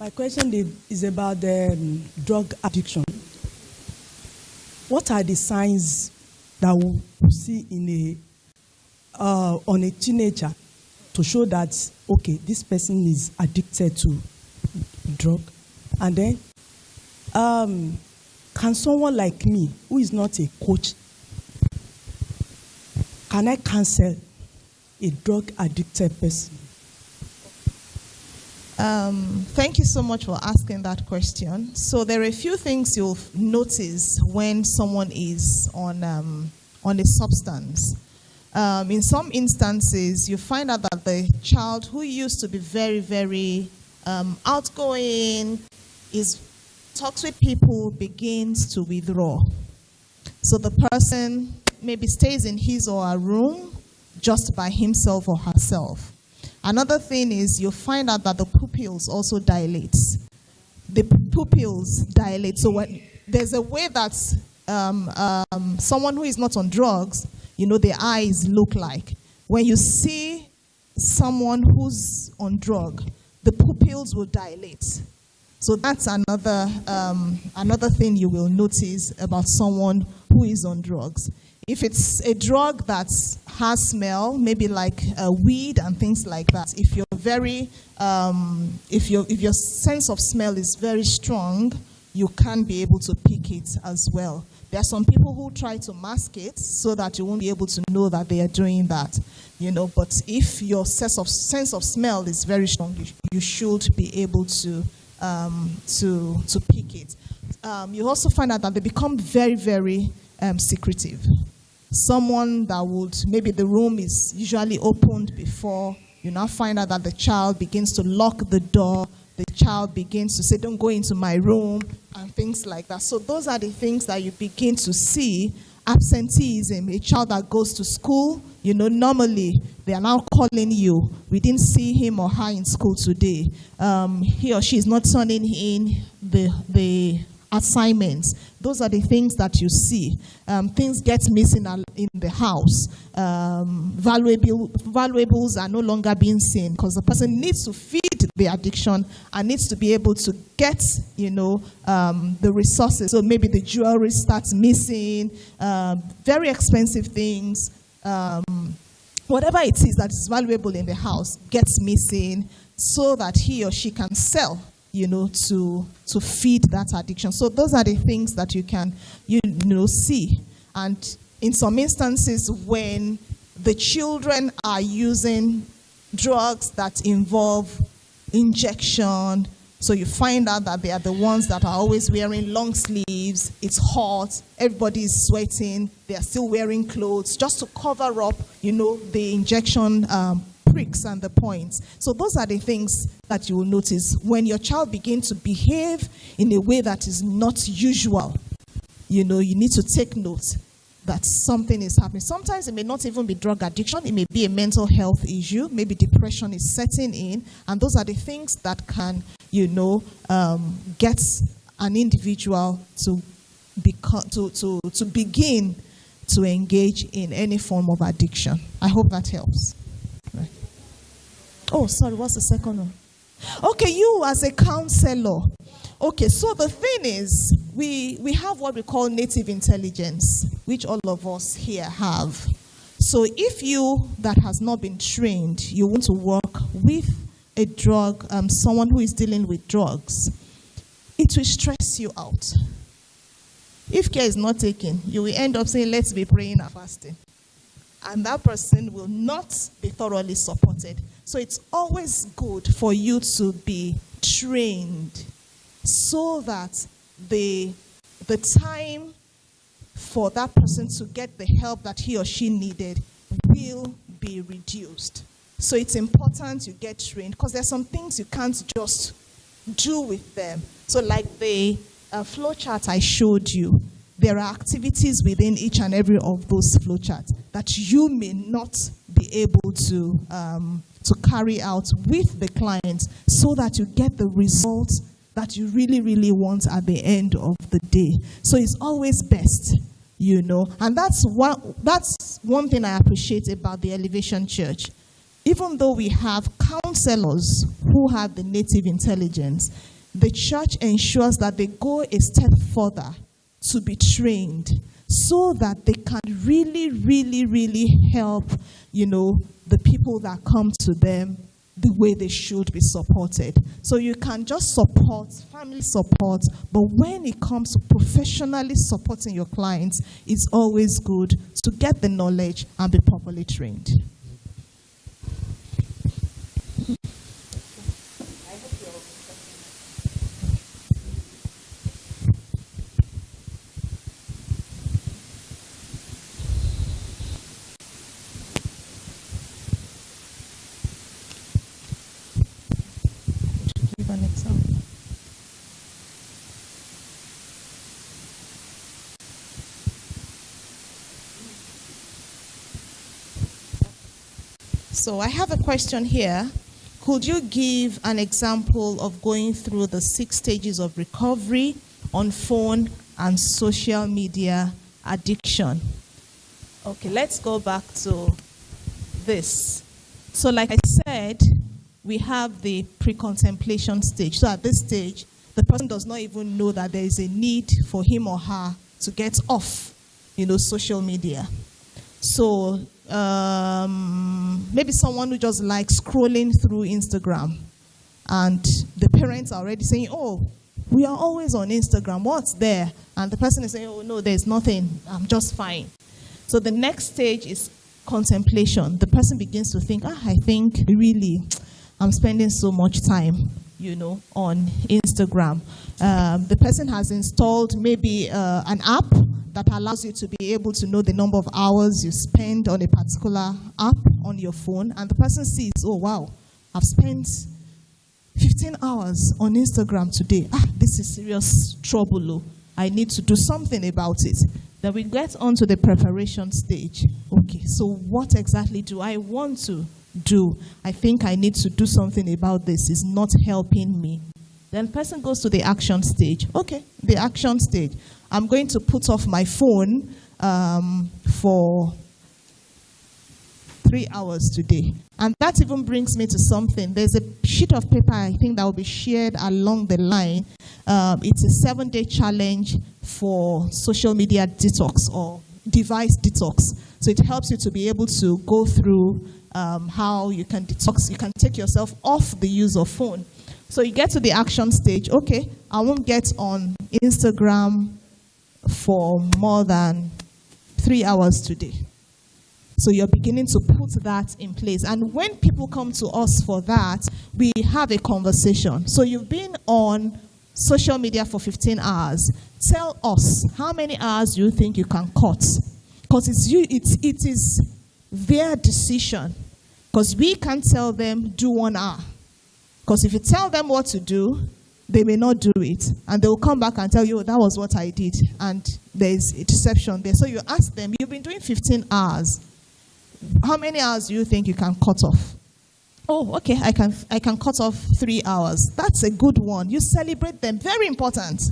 My question is about the drug addiction. What are the signs that we see in on a teenager to show that, okay, this person is addicted to drug? And then, can someone like me, who is not a coach, can I counsel a drug addicted person? Thank you so much for asking that question. So there are a few things you'll notice when someone is on a substance. In some instances, you find out that the child who used to be very, very outgoing, talks with people, begins to withdraw. So the person maybe stays in his or her room just by himself or herself. Another thing is you find out that the pupils also dilate. The pupils dilate. So when there's a way that someone who is not on drugs, their eyes look like. When you see someone who's on drug, the pupils will dilate. So that's another thing you will notice about someone who is on drugs. If it's a drug that has smell, maybe like weed and things like that, if you're if your sense of smell is very strong, you can be able to pick it as well. There are some people who try to mask it so that you won't be able to know that they are doing that, But if your sense of smell is very strong, you should be able to pick it. You also find out that they become very, very secretive. Someone that maybe the room is usually opened before, you now find out that the child begins to lock the door, the child begins to say, don't go into my room, and things like that. So those are the things that you begin to see. Absenteeism, a child that goes to school, normally they are now calling you. We didn't see him or her in school today. He or she is not turning in the assignments. Those are the things that you see. Things get missing in the house. Valuables are no longer being seen because the person needs to feed the addiction and needs to be able to get, the resources. So maybe the jewelry starts missing, very expensive things. Whatever it is that is valuable in the house gets missing so that he or she can sell, to feed that addiction. So those are the things that you can, see. And in some instances, when the children are using drugs that involve injection, so you find out that they are the ones that are always wearing long sleeves, it's hot, everybody is sweating, they are still wearing clothes just to cover up, the injection pricks and the points. So those are the things that you will notice. When your child begins to behave in a way that is not usual, you need to take note that something is happening. Sometimes it may not even be drug addiction. It may be a mental health issue. Maybe depression is setting in. And those are the things that can, get an individual to begin to engage in any form of addiction. I hope that helps. Right. Oh, sorry, what's the second one? Okay, you as a counselor. Okay, so the thing is, we have what we call native intelligence, which all of us here have. So if you that has not been trained, you want to work with a drug, someone who is dealing with drugs, it will stress you out. If care is not taken, you will end up saying, let's be praying and fasting. And that person will not be thoroughly supported. So it's always good for you to be trained so that the time for that person to get the help that he or she needed will be reduced. So it's important you get trained because there's some things you can't just do with them. So like the flow chart I showed you, there are activities within each and every of those flow charts that you may not be able to carry out with the client so that you get the results that you really, really want at the end of the day. So it's always best, And that's one thing I appreciate about the Elevation Church. even though we have counselors who have the native intelligence, the church ensures that they go a step further to be trained so that they can really, really, really help, the people that come to them the way they should be supported. So you can just support, family support, but when it comes to professionally supporting your clients, it's always good to get the knowledge and be properly trained. An example. So I have a question here. Could you give an example of going through the 6 stages of recovery on phone and social media addiction? Okay, let's go back to this. So like I said, we have the pre-contemplation stage. So at this stage, the person does not even know that there is a need for him or her to get off, social media. So maybe someone who just likes scrolling through Instagram, and the parents are already saying, oh, we are always on Instagram. What's there? And the person is saying, oh, no, there's nothing. I'm just fine. So the next stage is contemplation. The person begins to think, I think really I'm spending so much time, on Instagram. The person has installed maybe an app that allows you to be able to know the number of hours you spend on a particular app on your phone. And the person sees, oh, wow, I've spent 15 hours on Instagram today. This is serious trouble. I need to do something about it. Then we get on to the preparation stage. Okay, so what exactly do I want to do? I think I need to do something about this. It's not helping me. Then person goes to the action stage. Okay, the action stage. I'm going to put off my phone for 3 hours today. And that even brings me to something. There's a sheet of paper, I think, that will be shared along the line. It's a 7-day challenge for social media detox or device detox. So it helps you to be able to go through how you can detox. You can take yourself off the use of phone. So you get to the action stage. Okay, I won't get on Instagram for more than 3 hours today. So you're beginning to put that in place. And when people come to us for that, we have a conversation. So you've been on social media for 15 hours. Tell us, how many hours do you think you can cut? Because it is their decision. Because we can't tell them, do 1 hour. Because if you tell them what to do, they may not do it. And they will come back and tell you, that was what I did. And there's a deception there. So you ask them, you've been doing 15 hours. How many hours do you think you can cut off? Oh, okay, I can cut off 3 hours. That's a good one. You celebrate them. Very important.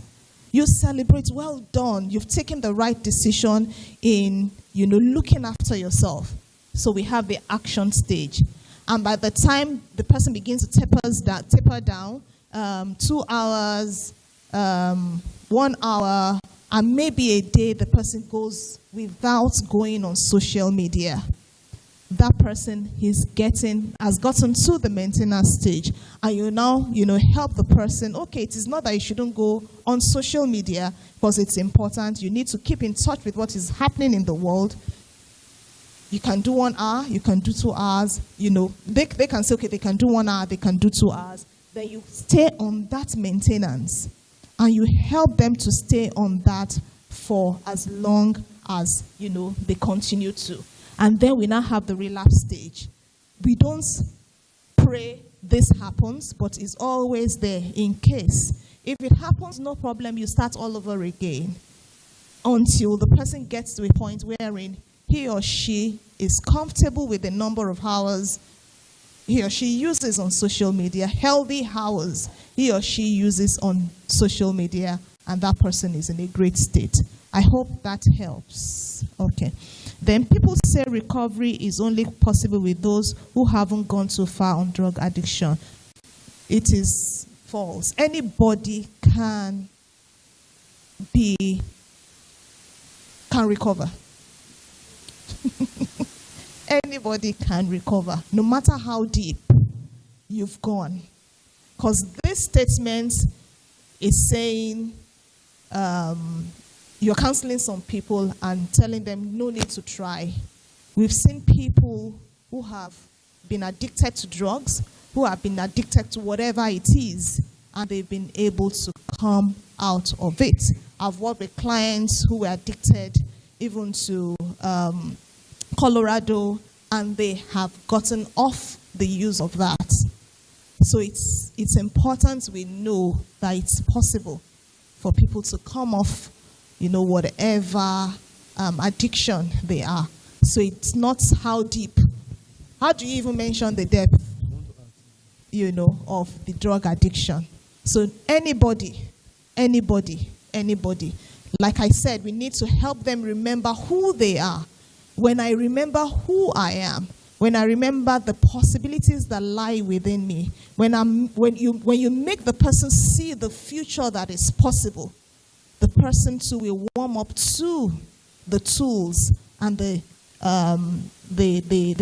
You celebrate, well done. You've taken the right decision in, looking after yourself. So we have the action stage. And by the time the person begins to taper down, 2 hours, 1 hour, and maybe a day the person goes without going on social media. That person has gotten to the maintenance stage. And you now, help the person. Okay, it is not that you shouldn't go on social media because it's important. You need to keep in touch with what is happening in the world. You can do 1 hour, you can do 2 hours. They can say, okay, they can do 1 hour, they can do 2 hours. Then you stay on that maintenance. And you help them to stay on that for as long as, they continue to. And then we now have the relapse stage. We don't pray this happens, but it's always there in case. If it happens, no problem, you start all over again. Until the person gets to a point wherein he or she is comfortable with the number of hours he or she uses on social media, healthy hours he or she uses on social media, and that person is in a great state. I hope that helps. Okay. Then people say recovery is only possible with those who haven't gone too far on drug addiction. It is false. Anybody can recover. Anybody can recover, no matter how deep you've gone. Because this statement is saying you're counseling some people and telling them no need to try. We've seen people who have been addicted to drugs, who have been addicted to whatever it is, and they've been able to come out of it. I've worked with clients who were addicted even to Colorado, and they have gotten off the use of that. So it's important we know that it's possible for people to come off, whatever addiction they are. So it's not how deep. How do you even mention the depth, of the drug addiction? So anybody. Like I said, we need to help them remember who they are. When I remember who I am, when I remember the possibilities that lie within me, when you make the person see the future that is possible, the person too will warm up to the tools and the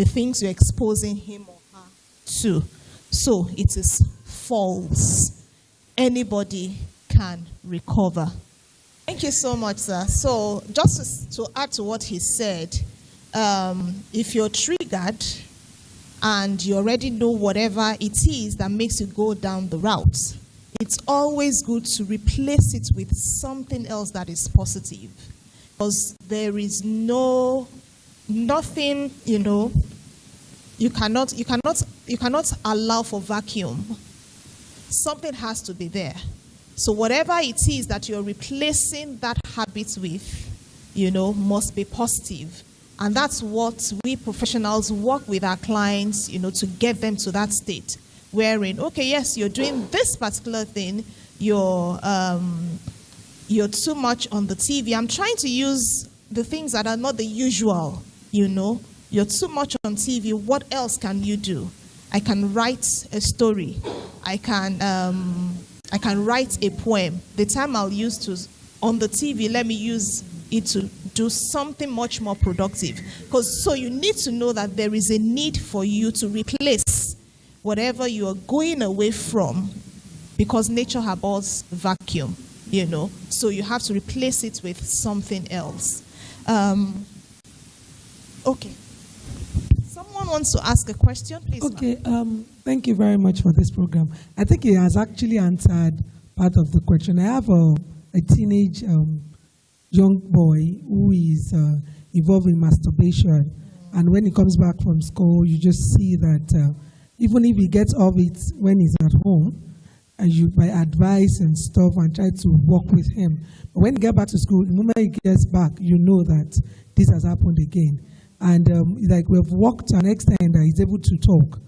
things you're exposing him or her to. So it is false. Anybody can recover. Thank you so much, sir. So just to add to what he said, if you're triggered and you already know whatever it is that makes you go down the route, it's always good to replace it with something else that is positive. Because there is nothing, you cannot allow for vacuum. Something has to be there. So whatever it is that you're replacing that habit with, must be positive. And that's what we professionals work with our clients, to get them to that state. Wherein, okay, yes, you're doing this particular thing, you're too much on the TV. I'm trying to use the things that are not the usual, You're too much on TV. What else can you do? I can write a story. I can write a poem. The time I'll use on the TV, let me use it to do something much more productive. So you need to know that there is a need for you to replace whatever you are going away from, because nature abhors vacuum, So you have to replace it with something else. Okay. Someone wants to ask a question, please. Okay. Thank you very much for this program. I think it has actually answered part of the question. I have a teenage young boy who is involved in masturbation, and when he comes back from school, you just see that even if he gets off it when he's at home, and you by advice and stuff and try to work with him, but when he gets back to school, the moment he gets back, you know that this has happened again. And like we've worked to an extent that he's able to talk,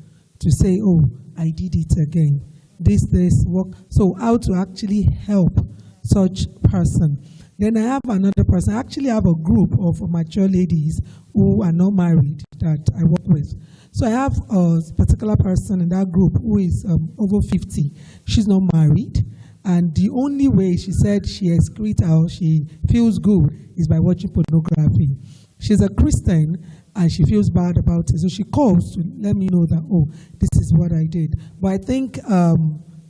to say, oh, I did it again. This work. So how to actually help such person. Then I have another person. I actually have a group of mature ladies who are not married that I work with. So I have a particular person in that group who is over 50. She's not married. And the only way she said she excretes how she feels good is by watching pornography. She's a Christian and she feels bad about it. So she calls to let me know that, oh, this is what I did. But I think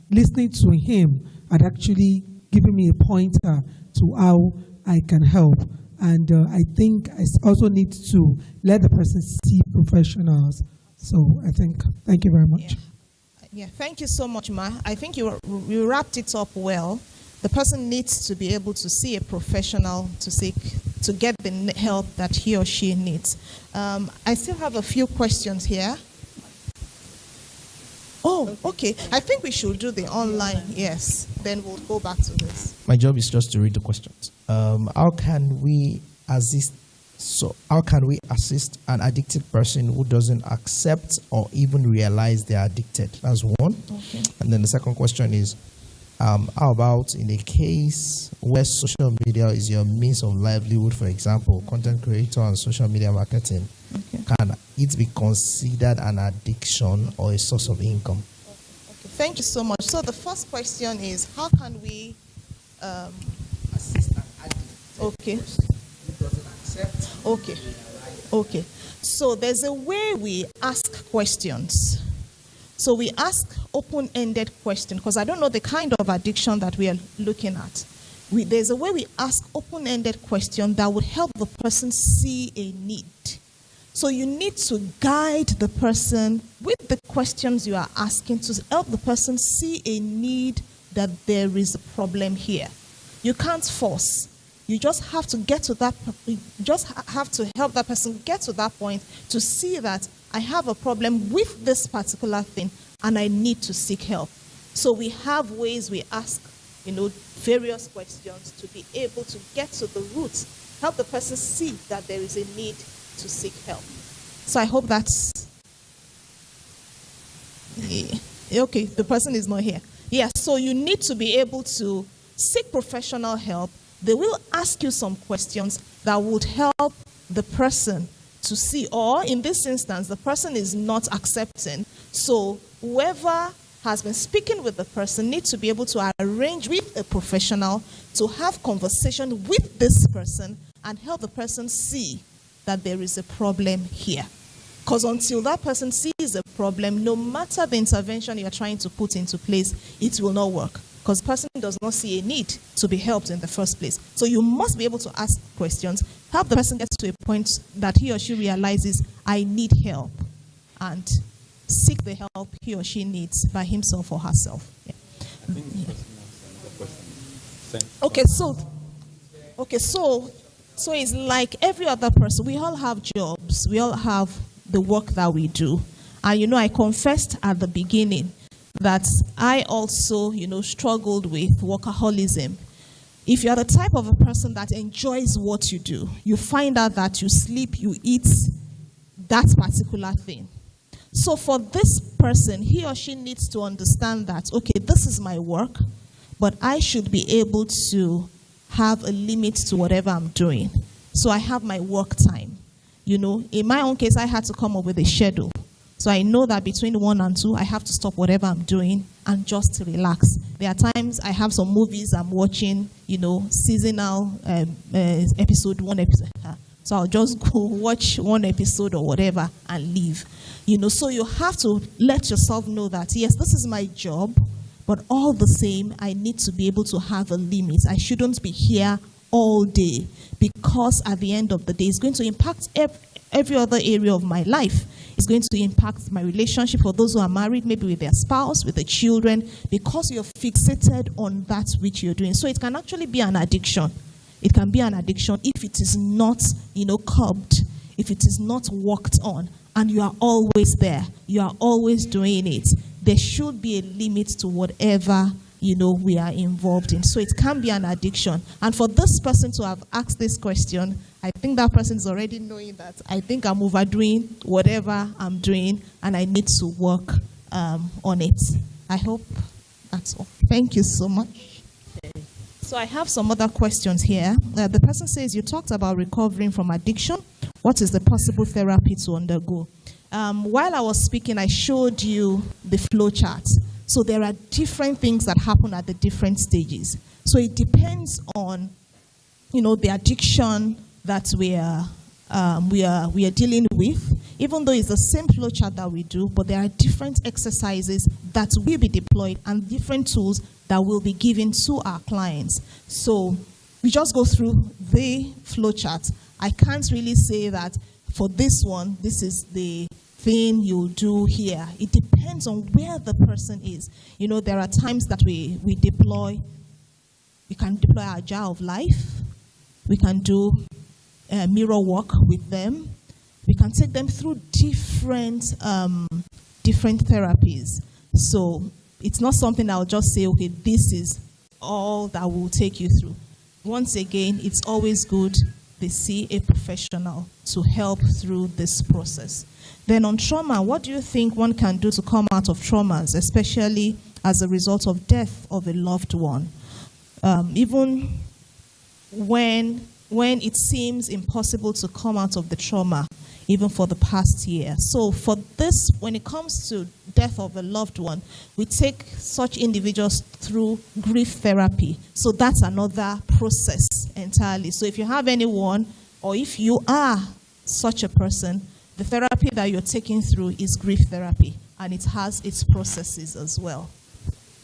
listening to him had actually given me a pointer to how I can help. And I think I also need to let the person see professionals. So I think, thank you very much. Yeah, thank you so much, Ma. I think you wrapped it up well. The person needs to be able to see a professional to get the help that he or she needs. I still have a few questions here. Oh, okay. I think we should do the online. Yes. Then we'll go back to this. My job is just to read the questions. How can we assist? So, how can we assist an addicted person who doesn't accept or even realize they are addicted? That's one. Okay. And then the second question is, How about in a case where social media is your means of livelihood, for example, content creator and social media marketing? Okay. Can it be considered an addiction or a source of income? Okay. Thank you so much. So the first question is, how can we Assist an addict. okay. Who doesn't accept. Okay. Okay. So there's a way we ask questions. So we ask open-ended questions, because I don't know the kind of addiction that we are looking at. There's a way we ask open-ended questions that would help the person see a need. So you need to guide the person with the questions you are asking to help the person see a need, that there is a problem here. You can't force. You just have to get to that. You just have to help that person get to that point to see that I have a problem with this particular thing and I need to seek help. So we have ways we ask, various questions to be able to get to the root, help the person see that there is a need to seek help. So I hope that's okay. The person is not here. Yes, so you need to be able to seek professional help. They will ask you some questions that would help the person to see, or in this instance, the person is not accepting. So whoever has been speaking with the person needs to be able to arrange with a professional to have conversation with this person and help the person see that there is a problem here. Because until that person sees a problem, no matter the intervention you're trying to put into place, it will not work. Because the person does not see a need to be helped in the first place. So you must be able to ask questions, help the person get to a point that he or she realizes, I need help, and seek the help he or she needs by himself or herself. Yeah. I think the person has another question. So it's like every other person. We all have jobs. We all have the work that we do. And I confessed at the beginning that I also, struggled with workaholism. If you're the type of a person that enjoys what you do, you find out that you sleep, you eat that particular thing. So for this person, he or she needs to understand that, okay, this is my work, but I should be able to have a limit to whatever I'm doing. So I have my work time. In my own case, I had to come up with a schedule. So I know that between 1 and 2, I have to stop whatever I'm doing and just relax. There are times I have some movies I'm watching, seasonal episode, one episode. So I'll just go watch one episode or whatever and leave. So you have to let yourself know that, yes, this is my job, but all the same, I need to be able to have a limit. I shouldn't be here all day, because at the end of the day, it's going to impact every other area of my life. It's going to impact my relationship for those who are married, maybe with their spouse, with the children, because you're fixated on that which you're doing. So it can actually be an addiction. It can be an addiction if it is not, curbed, if it is not worked on, and you are always there. You are always doing it. There should be a limit to whatever, we are involved in. So it can be an addiction. And for this person to have asked this question, I think that person is already knowing that I think I'm overdoing whatever I'm doing and I need to work on it. I hope that's all. Thank you so much. So I have some other questions here. The person says, you talked about recovering from addiction. What is the possible therapy to undergo? While I was speaking, I showed you the flow chart. So there are different things that happen at the different stages. So it depends on, the addiction that we are dealing with. Even though it's the same flow chart that we do, but there are different exercises that will be deployed and different tools that will be given to our clients. So we just go through the flow chart. I can't really say that for this one, this is the thing you'll do here. It depends on where the person is. There are times that we can deploy our jar of life. We can do mirror work with them. We can take them through different therapies. So it's not something I'll just say, okay, this is all that will take you through. Once again, it's always good they see a professional to help through this process. Then on trauma, what do you think one can do to come out of traumas, especially as a result of death of a loved one. Even when it seems impossible to come out of the trauma, even for the past year. So for this, when it comes to death of a loved one, we take such individuals through grief therapy. So that's another process entirely. So if you have anyone, or if you are such a person, the therapy that you're taking through is grief therapy, and it has its processes as well.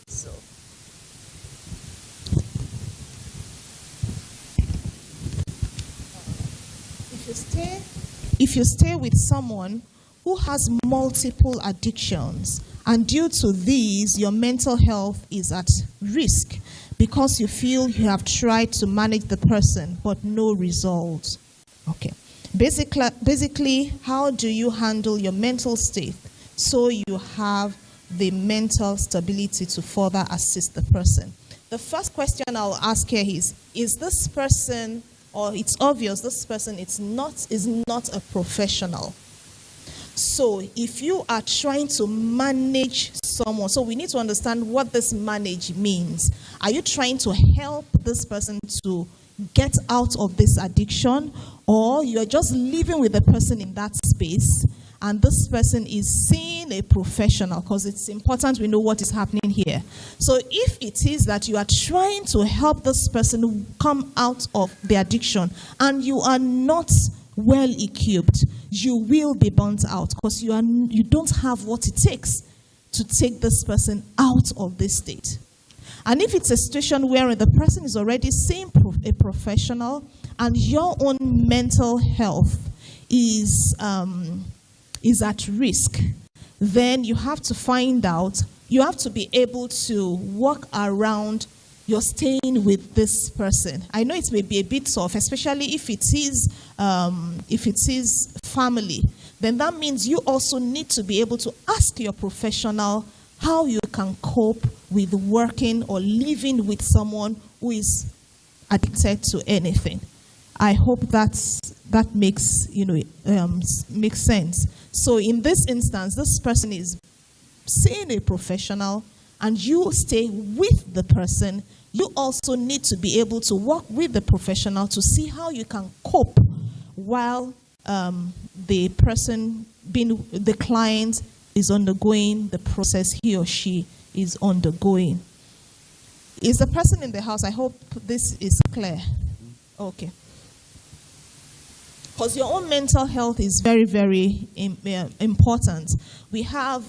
So. If you stay with someone who has multiple addictions, and due to these, your mental health is at risk because you feel you have tried to manage the person but no results. Okay. Basically, how do you handle your mental state so you have the mental stability to further assist the person? The first question I'll ask here is this person, or it's obvious this person is not a professional. So if you are trying to manage someone, so we need to understand what this manage means. Are you trying to help this person to get out of this addiction, or you're just living with the person in that space and this person is seeing a professional? Because it's important we know what is happening here. So if it is that you are trying to help this person come out of the addiction and you are not well equipped, you will be burnt out because you don't have what it takes to take this person out of this state. And if it's a situation where the person is already seeing a professional and your own mental health is at risk, then you have to find out, you have to be able to work around your staying with this person. I know it may be a bit tough, especially if it is family. Then that means you also need to be able to ask your professional how you can cope with working or living with someone who is addicted to anything. I hope that makes makes sense. So in this instance, this person is seeing a professional and you stay with the person. You also need to be able to work with the professional to see how you can cope while the person, being the client, is undergoing the process he or she is undergoing. Is the person in the house? I hope this is clear. Okay. Because your own mental health is very, very important. We have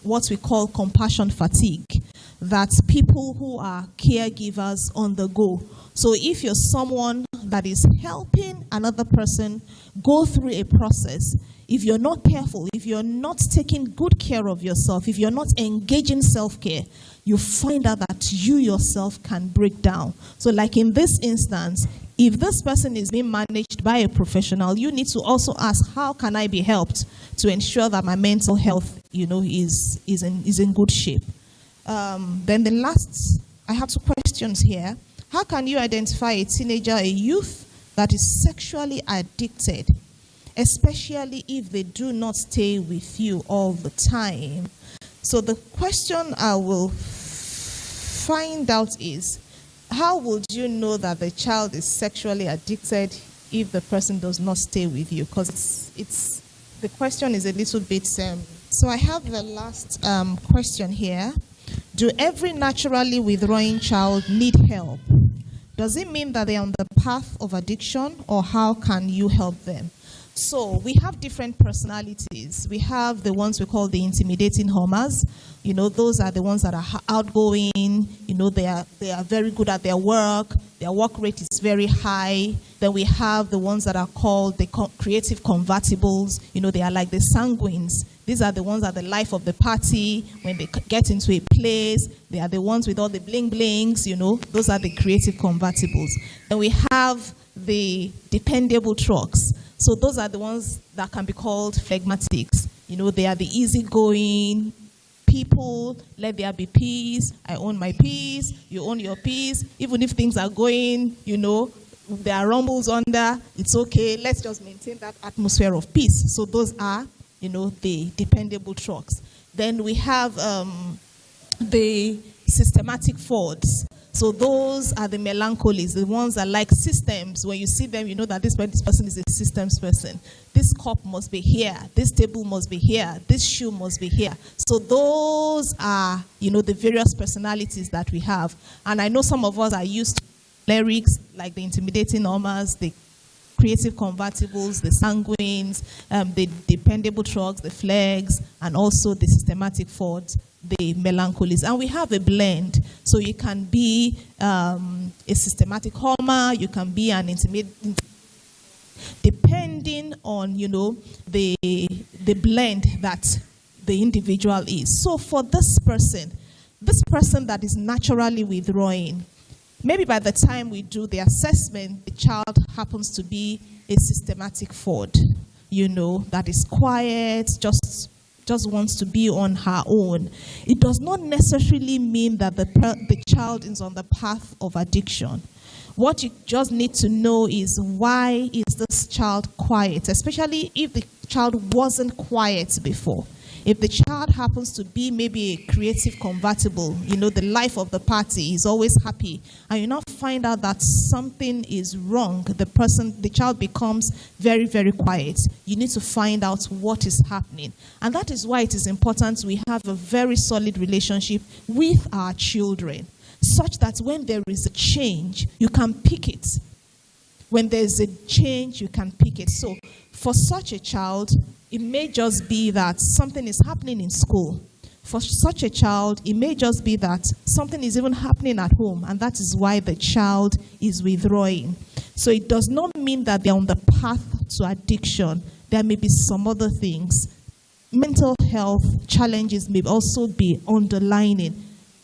what we call compassion fatigue. That's people who are caregivers on the go. So if you're someone that is helping another person go through a process, if you're not careful, if you're not taking good care of yourself, if you're not engaging self-care, you find out that you yourself can break down. So like in this instance, if this person is being managed by a professional, you need to also ask, how can I be helped to ensure that my mental health, is in good shape? Then the last, I have two questions here. How can you identify a teenager, a youth that is sexually addicted, especially if they do not stay with you all the time? So the question I will find out is, how would you know that the child is sexually addicted if the person does not stay with you? Because the question is a little bit so I have the last question here. Do every naturally withdrawing child need help? Does it mean that they are on the path of addiction, or how can you help them? So we have different personalities. We have the ones we call the intimidating homers. Those are the ones that are outgoing. They are very good at their work. Their work rate is very high. Then we have the ones that are called the creative convertibles. They are like the sanguines. These are the ones at the life of the party. When they get into a place, they are the ones with all the bling blings. Those are the creative convertibles. And we have the dependable trucks. So those are the ones that can be called phlegmatics. They are the easygoing people. Let there be peace. I own my peace. You own your peace. Even if things are going, there are rumbles under, it's okay. Let's just maintain that atmosphere of peace. So those are, the dependable trucks. Then we have the systematic frauds. So those are the melancholies, the ones that like systems. When you see them, you know that this person is a systems person. This cup must be here. This table must be here. This shoe must be here. So those are, the various personalities that we have. And I know some of us are used to lyrics like the intimidating normas, the creative convertibles, the sanguines, the dependable trucks, the flags, and also the systematic frauds, the melancholies. And we have a blend. So you can be a systematic homer, you can be an intermediate, depending on, the blend that the individual is. So for this person that is naturally withdrawing, maybe by the time we do the assessment, the child happens to be a systematic fraud, that is quiet, just wants to be on her own. It does not necessarily mean that the child is on the path of addiction. What you just need to know is, why is this child quiet, especially if the child wasn't quiet before. If the child happens to be maybe a creative convertible, the life of the party is always happy, and you now find out that something is wrong, the child becomes very, very quiet. You need to find out what is happening. And that is why it is important we have a very solid relationship with our children, such that when there is a change, you can pick it. When there's a change, you can pick it. So for such a child, it may just be that something is happening in school. For such a child, it may just be that something is even happening at home, and that is why the child is withdrawing. So it does not mean that they're on the path to addiction. There may be some other things. Mental health challenges may also be underlining.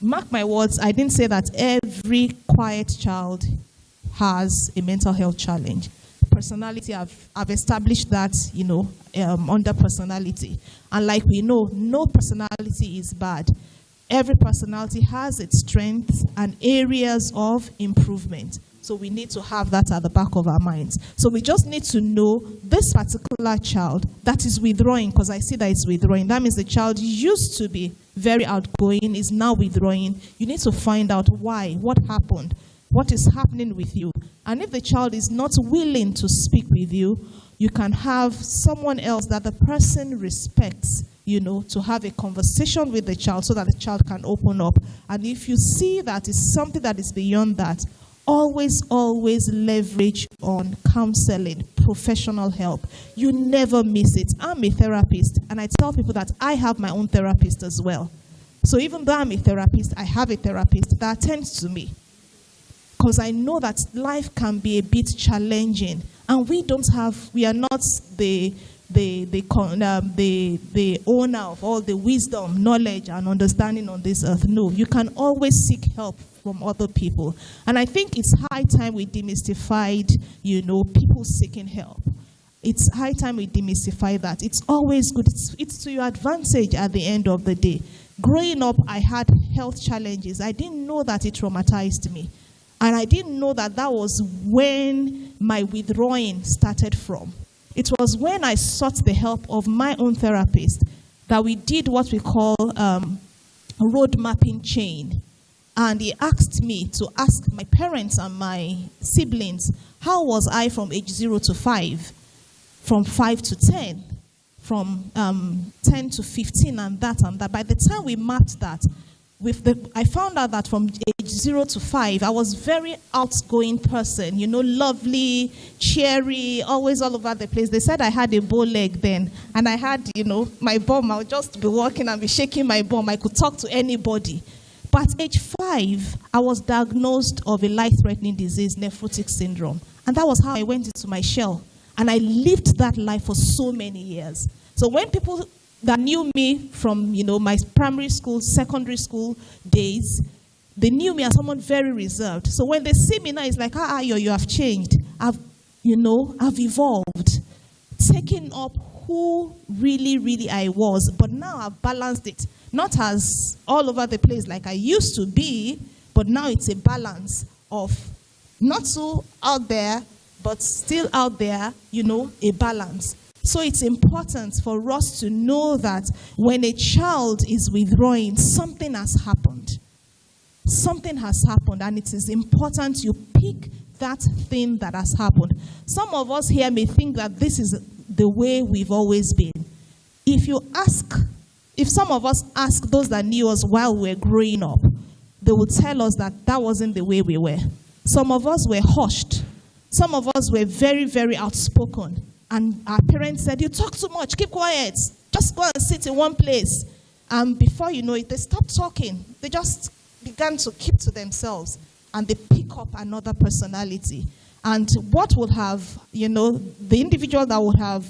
Mark my words, I didn't say that every quiet child has a mental health challenge. Personality, I've established that, under personality. And like we know, no personality is bad. Every personality has its strengths and areas of improvement. So we need to have that at the back of our minds. So we just need to know this particular child that is withdrawing, because I see that it's withdrawing. That means the child used to be very outgoing, is now withdrawing. You need to find out why, what happened, what is happening with you. And if the child is not willing to speak with you, you can have someone else that the person respects, to have a conversation with the child so that the child can open up. And if you see that it's something that is beyond that, always leverage on counseling, professional help. You never miss it. I'm a therapist, and I tell people that I have my own therapist as well. So even though I'm a therapist, I have a therapist that attends to me. Because I know that life can be a bit challenging, and we are not the owner of all the wisdom, knowledge, and understanding on this earth. No, you can always seek help from other people. And I think it's high time we demystified, people seeking help. It's high time we demystify that. It's always good. It's to your advantage at the end of the day. Growing up, I had health challenges. I didn't know that it traumatized me. And I didn't know that was when my withdrawing started from. It was when I sought the help of my own therapist that we did what we call road mapping chain. And he asked me to ask my parents and my siblings, how was I from age 0 to 5, from 5 to 10, from 10 to 15, and that and that. By the time we mapped that, I found out that from age 0 to 5, I was very outgoing person, lovely, cheery, always all over the place. They said I had a bow leg then, and I had, my bum. I would just be walking and be shaking my bum. I could talk to anybody. But at age 5, I was diagnosed of a life-threatening disease, nephrotic syndrome. And that was how I went into my shell. And I lived that life for so many years. So when people that knew me from, my primary school, secondary school days, they knew me as someone very reserved. So when they see me now, it's like, you have changed. I've evolved, taken up who really I was. But now I've balanced it. Not as all over the place like I used to be, but now it's a balance of not so out there, but still out there, a balance. So it's important for us to know that when a child is withdrawing, something has happened. Something has happened, and it is important you pick that thing that has happened. Some of us here may think that this is the way we've always been. If some of us ask those that knew us while we were growing up, they would tell us that that wasn't the way we were. Some of us were hushed. Some of us were very, very outspoken. And our parents said, you talk too much, keep quiet. Just go and sit in one place. And before you know it, they stopped talking. They just began to keep to themselves. And they pick up another personality. And what would have, the individual that would have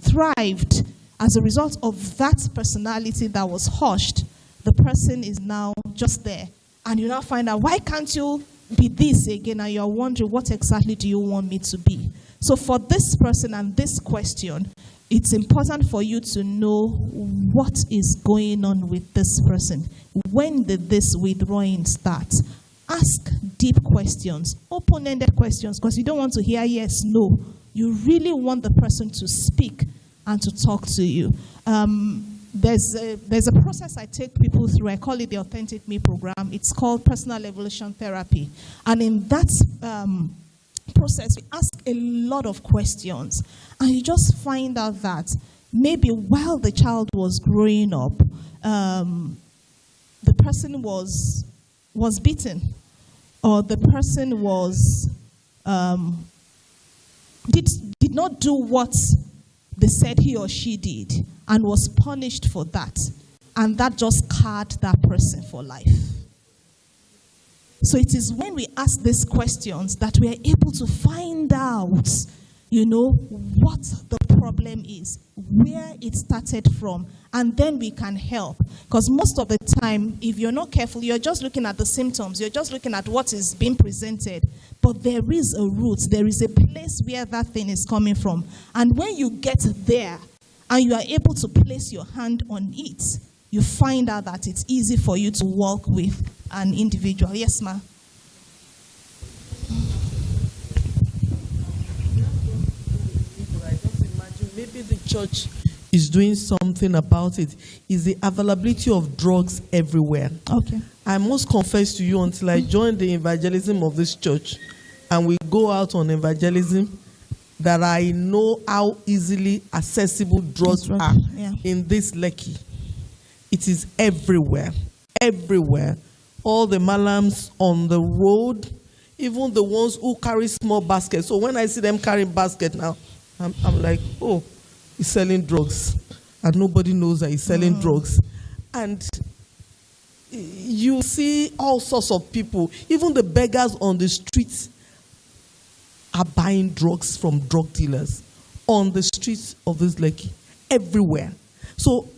thrived as a result of that personality that was hushed, the person is now just there. And you now find out, why can't you be this again? And you're wondering, what exactly do you want me to be? So for this person and this question, it's important for you to know what is going on with this person. When did this withdrawing start? Ask deep questions, open-ended questions, because you don't want to hear yes, no. You really want the person to speak and to talk to you. There's a process I take people through. I call it the Authentic Me program. It's called Personal Evolution Therapy. And in that process, we ask a lot of questions. And you just find out that maybe while the child was growing up, the person was beaten. Or the person did not do what they said he or she did and was punished for that. And that just scarred that person for life. So it is when we ask these questions that we are able to find out, what the problem is, where it started from, and then we can help. Because most of the time, if you're not careful, you're just looking at the symptoms, you're just looking at what is being presented. But there is a root, there is a place where that thing is coming from. And when you get there, and you are able to place your hand on it, you find out that it's easy for you to work with an individual. Yes, ma'am. Maybe the church is doing something about it. Is the availability of drugs everywhere. Okay. I must confess to you, until I joined the evangelism of this church and we go out on evangelism, that I know how easily accessible drugs are in this Lekki. It is everywhere. Everywhere. All the malams on the road, even the ones who carry small baskets. So when I see them carrying basket now, I'm like, oh, he's selling drugs. And nobody knows that he's selling drugs. And you see all sorts of people, even the beggars on the streets are buying drugs from drug dealers on the streets of this Lekki, everywhere. So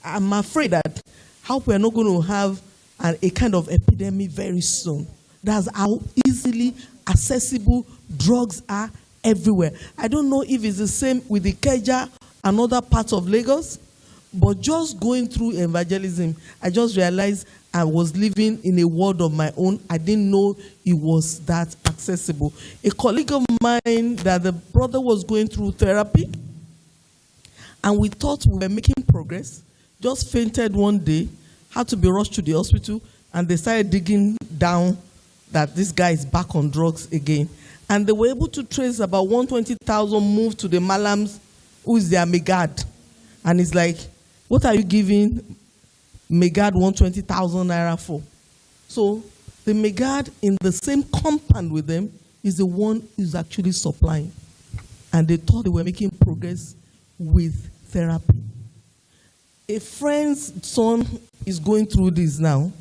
I'm afraid that how we're not going to have a kind of epidemic very soon. That's how easily accessible drugs are everywhere. I don't know if it's the same with the Keja and other parts of Lagos, but just going through evangelism, I just realized I was living in a world of my own. I didn't know it was that accessible. A colleague of mine, that the brother was going through therapy, and we thought we were making progress, just fainted one day, had to be rushed to the hospital, and they started digging down that this guy is back on drugs again. And they were able to trace about 120,000 moved to the Malams, who is their Megad. And it's like, what are you giving Megad 120,000 naira for? So the Megad in the same compound with them is the one who's actually supplying. And they thought they were making progress with therapy. A friend's son is going through this now.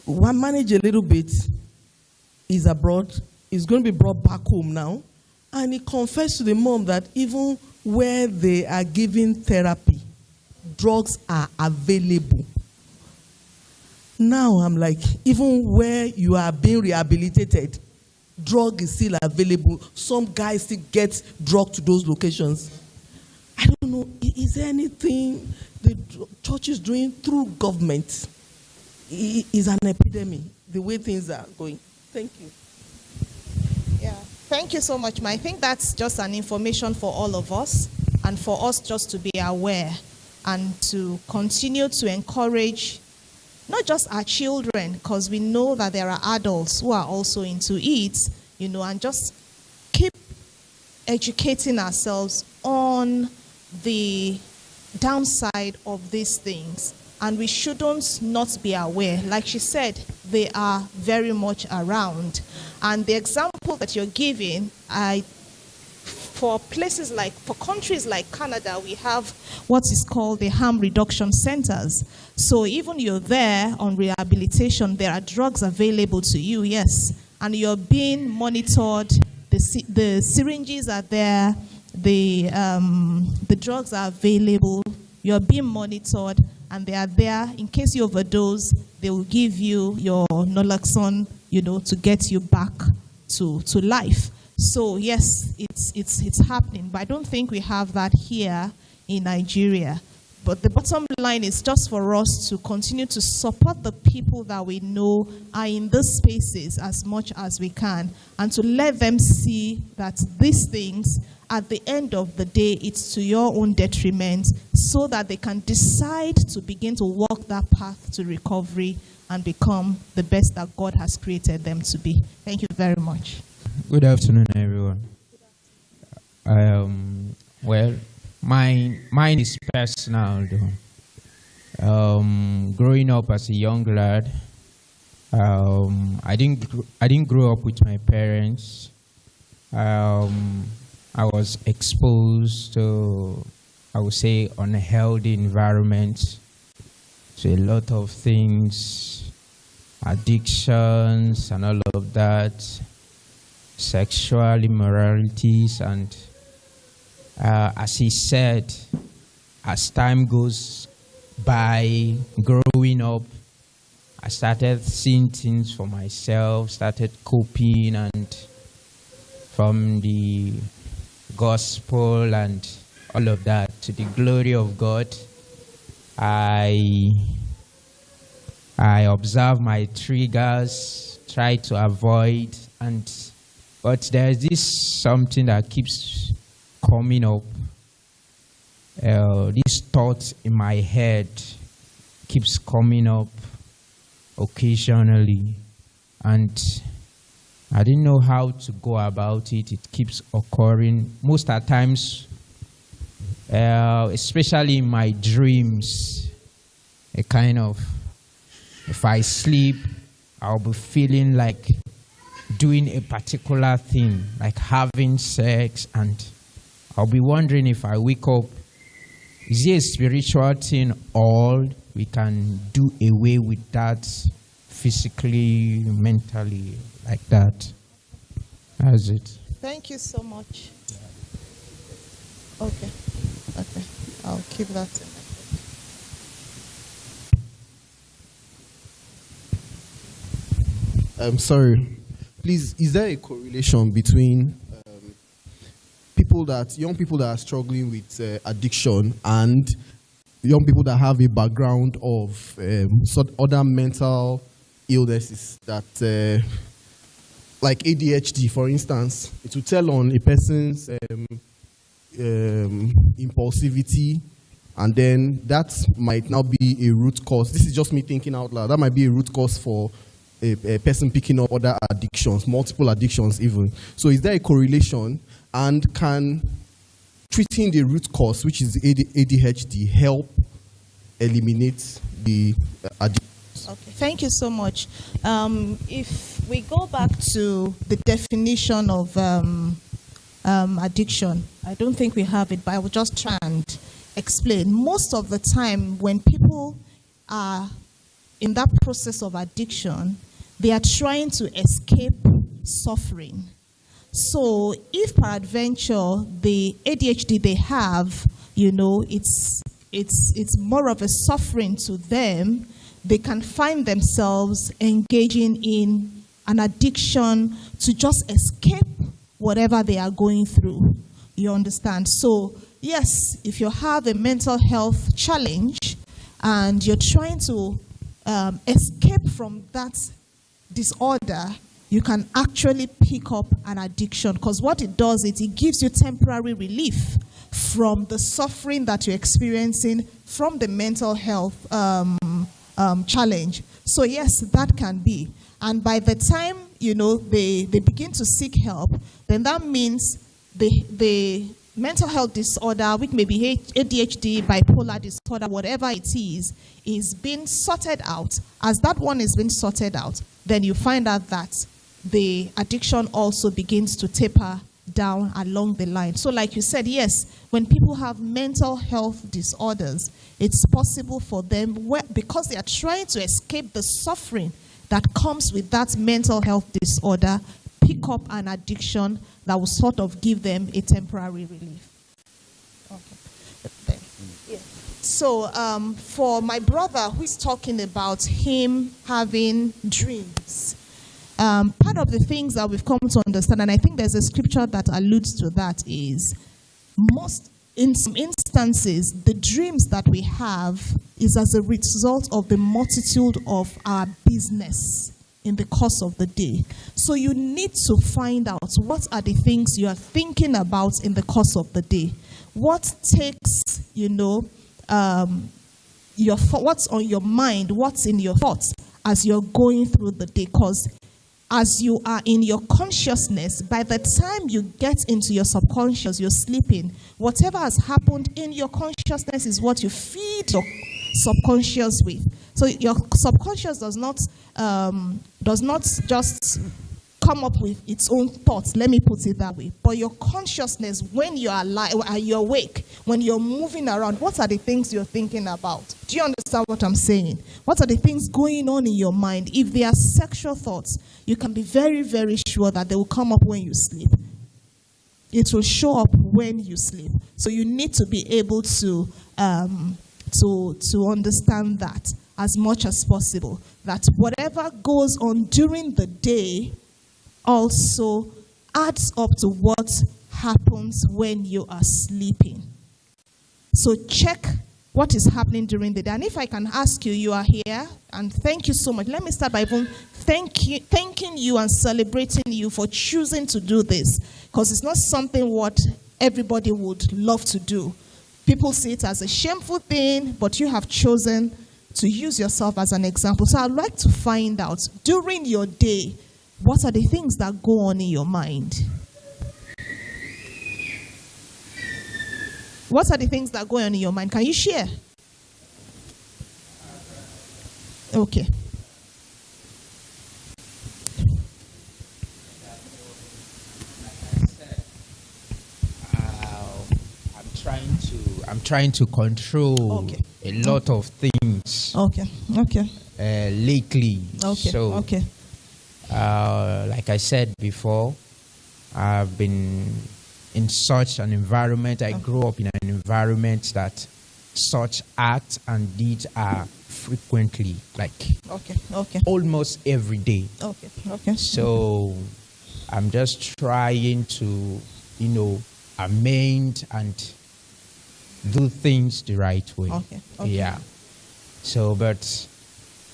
One manage a little bit, he's abroad, he's going to be brought back home now. And he confessed to the mom that even where they are giving therapy, drugs are available. Now I'm like, even where you are being rehabilitated, drug is still available. Some guys still get drug to those locations. I don't know, is there anything the church is doing through government? It is an epidemic, the way things are going. Thank you. Yeah. Thank you so much, Ma. I think that's just an information for all of us and for us just to be aware and to continue to encourage not just our children, because we know that there are adults who are also into it, and just keep educating ourselves on the downside of these things. And we shouldn't not be aware. Like she said, they are very much around. And the example that you're giving, for countries like Canada, we have what is called the harm reduction centers. So even you're there on rehabilitation, there are drugs available to you, yes. And you're being monitored. The syringes are there. The drugs are available. You're being monitored, and they are there. In case you overdose, they will give you your naloxone, to get you back to life. So yes, it's happening, but I don't think we have that here in Nigeria. But the bottom line is just for us to continue to support the people that we know are in these spaces as much as we can, and to let them see that these things, at the end of the day, it's to your own detriment, so that they can decide to begin to walk that path to recovery and become the best that God has created them to be. Thank you very much. Good afternoon, everyone. Well, mine is personal, though. Growing up as a young lad, I didn't grow up with my parents. I was exposed to, I would say, unhealthy environment, to a lot of things, addictions and all of that, sexual immoralities, and as he said, as time goes by, growing up, I started seeing things for myself, started coping, and from the gospel and all of that to the glory of God, I observe my triggers, try to avoid, but there's this something that keeps coming up. This thought in my head keeps coming up occasionally, and I didn't know how to go about it. It keeps occurring most at times, especially in my dreams. A kind of, if I sleep, I'll be feeling like doing a particular thing, like having sex, and I'll be wondering if I wake up, is it a spiritual thing, or we can do away with that physically, mentally, like that? That's it. Thank you so much. Okay. I'll keep that in. I'm sorry. Please, is there a correlation between young people that are struggling with addiction and young people that have a background of other mental illnesses that, like ADHD, for instance? It will tell on a person's impulsivity, and then that might now be a root cause. This is just me thinking out loud. That might be a root cause for a person picking up other addictions, multiple addictions even. So is there a correlation, and can treating the root cause, which is ADHD, help eliminate the addictions? Okay, thank you so much. If we go back to the definition of addiction, I don't think we have it, but I will just try and explain. Most of the time when people are in that process of addiction, they are trying to escape suffering. So if peradventure the ADHD they have, it's more of a suffering to them, they can find themselves engaging in an addiction to just escape whatever they are going through. You understand? So yes, if you have a mental health challenge and you're trying to escape from that disorder, you can actually pick up an addiction, because what it does is it gives you temporary relief from the suffering that you're experiencing from the mental health challenge. So yes, that can be. And by the time, they begin to seek help, then that means the mental health disorder, which may be ADHD, bipolar disorder, whatever it is being sorted out. As that one is being sorted out, then you find out that the addiction also begins to taper down along the line. So like you said, yes, when people have mental health disorders, it's possible for them, because they are trying to escape the suffering that comes with that mental health disorder, pick up an addiction that will sort of give them a temporary relief. Okay. Yeah. So for my brother who is talking about him having dreams, part of the things that we've come to understand, and I think there's a scripture that alludes to that, is in some instances, the dreams that we have is as a result of the multitude of our business in the course of the day. So you need to find out what are the things you are thinking about in the course of the day. What takes, what's on your mind, what's in your thoughts as you're going through the day. Because as you are in your consciousness, by the time you get into your subconscious, you're sleeping, whatever has happened in your consciousness is what you feed your subconscious with. So your subconscious does not just come up with its own thoughts, let me put it that way. But your consciousness, when you're alive, you're awake, when you're moving around, what are the things you're thinking about? Do you understand what I'm saying? What are the things going on in your mind? If they are sexual thoughts, you can be very, very sure that they will come up when you sleep. It will show up when you sleep. So you need to be able to understand that as much as possible, that whatever goes on during the day also adds up to what happens when you are sleeping. So check what is happening during the day. And if I can ask you, you are here, and thank you so much. Let me start by even thanking you and celebrating you for choosing to do this, because it's not something what everybody would love to do. People see it as a shameful thing, but you have chosen to use yourself as an example. So I'd like to find out, during your day, what are the things that go on in your mind? What are the things that go on in your mind? Can you share? Okay. I'm trying to control a lot of things. Okay. Lately. Okay. So, like I said before, I've been in such an environment. I grew up in an environment that such acts and deeds are frequently, like almost every day. Okay. So I'm just trying to, amend and do things the right way. Okay. Yeah. So, but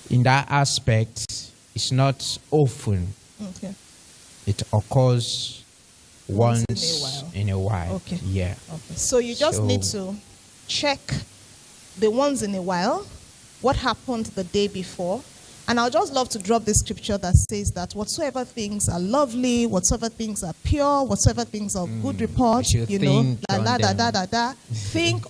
in that aspect, it's not often. Okay. It occurs once in a while. Okay. Yeah. Okay. So you just need to check the once in a while, what happened the day before. And I'll just love to drop the scripture that says that whatsoever things are lovely, whatsoever things are pure, whatsoever things are good report, think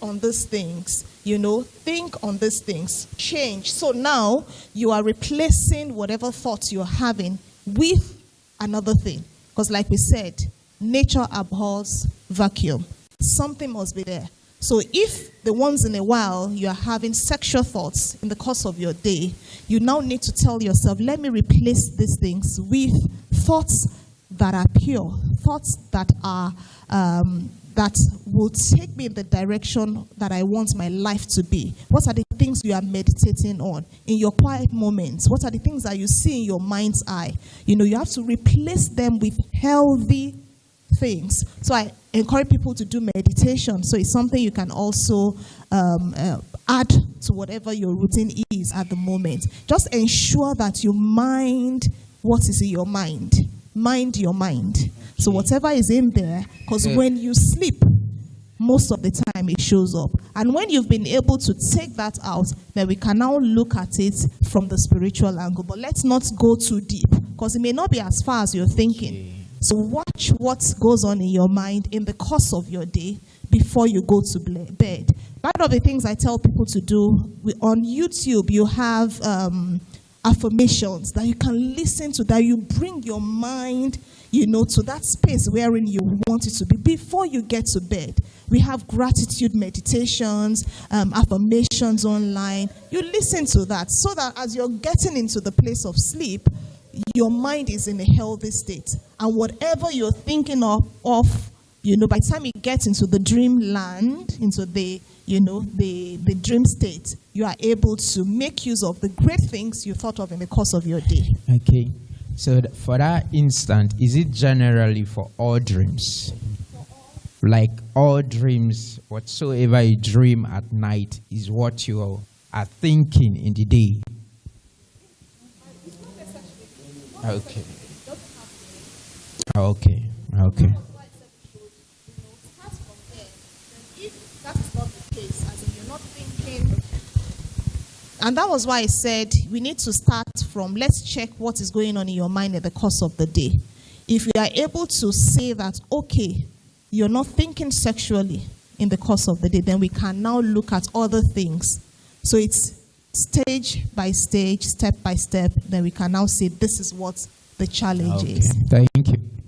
on these things, think on these things. Change. So now you are replacing whatever thoughts you're having with another thing. Because like we said, nature abhors vacuum. Something must be there. So if the once in a while you are having sexual thoughts in the course of your day, you now need to tell yourself, let me replace these things with thoughts that are pure, thoughts that are that will take me in the direction that I want my life to be. What are the things you are meditating on in your quiet moments? What are the things that you see in your mind's eye? You have to replace them with healthy things. So I encourage people to do meditation. So it's something you can also add to whatever your routine is at the moment. Just ensure that your mind what is in your mind. Mind your mind. So whatever is in there, because when you sleep, most of the time it shows up. And when you've been able to take that out, then we can now look at it from the spiritual angle. But let's not go too deep, because it may not be as far as you're thinking. So watch what goes on in your mind in the course of your day before you go to bed. One of the things I tell people to do, on YouTube, you have affirmations that you can listen to, that you bring your mind, to that space wherein you want it to be before you get to bed. We have gratitude meditations, affirmations online. You listen to that so that as you're getting into the place of sleep, your mind is in a healthy state. And whatever you're thinking of, by the time you get into the dream land, into the dream state, you are able to make use of the great things you thought of in the course of your day. Okay. So for that instant, is it generally for all dreams? Like all dreams, whatsoever you dream at night is what you are thinking in the day? Okay. Okay. Okay. And that was why I said we need to start from, let's check what is going on in your mind in the course of the day. If you are able to say that, okay, you're not thinking sexually in the course of the day, then we can now look at other things. So it's stage by stage, step by step, then we can now say this is what the challenge is. Thank you.